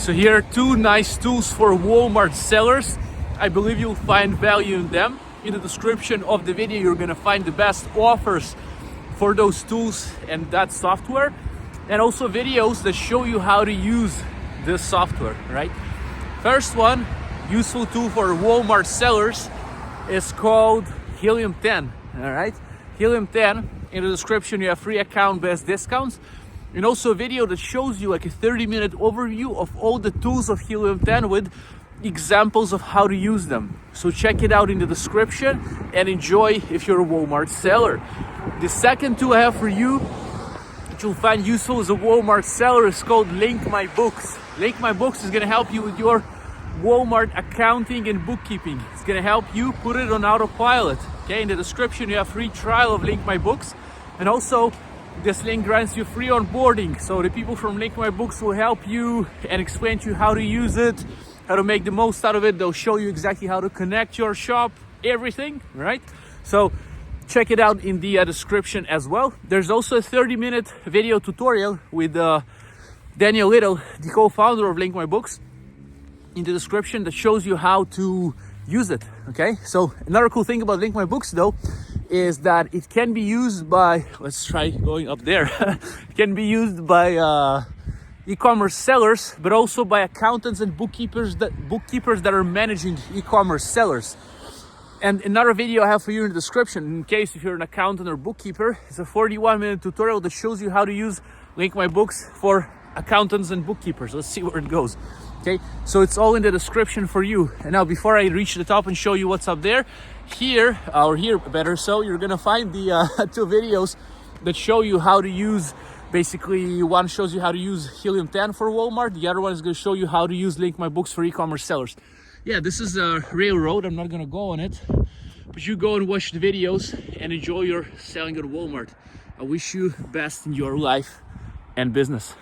So here are two nice tools for Walmart sellers. I believe you'll find value in them. In the description of the video, you're gonna find the best offers for those tools and that software, and also videos that show you how to use this software, right? First one, useful tool for Walmart sellers, is called Helium 10, all right? Helium 10, in the description you have free account-based discounts, and also a video that shows you like a 30-minute overview of all the tools of Helium 10 with examples of how to use them. So check it out in the description and enjoy if you're a Walmart seller. The second tool I have for you that you'll find useful as a Walmart seller is called Link My Books. Link My Books is gonna help you with your Walmart accounting and bookkeeping. It's gonna help you put it on autopilot. Okay, in the description you have free trial of Link My Books, and also this link grants you free onboarding. So the people from Link My Books will help you and explain to you how to use it, how to make the most out of it. They'll show you exactly how to connect your shop, everything, right? So check it out in the description as well. There's also a 30-minute video tutorial with Daniel Little, the co-founder of Link My Books, in the description that shows you how to use it, okay? So another cool thing about Link My Books though is that it can be used by, let's try going up there, it can be used by e-commerce sellers, but also by accountants and bookkeepers that are managing e-commerce sellers. And another video I have for you in the description, in case if you're an accountant or bookkeeper, it's a 41-minute tutorial that shows you how to use Link My Books for accountants and bookkeepers. Let's see where it goes. Okay, so it's all in the description for you. And now before I reach the top and show you what's up there, here better, so you're gonna find the two videos that show you how to use. Basically, one shows you how to use Helium 10 for Walmart. The other one is going to show you how to use Link My Books for e-commerce sellers. Yeah, this is a railroad. I'm not going to go on it, but you go and watch the videos and enjoy your selling at Walmart. I wish you best in your life and business.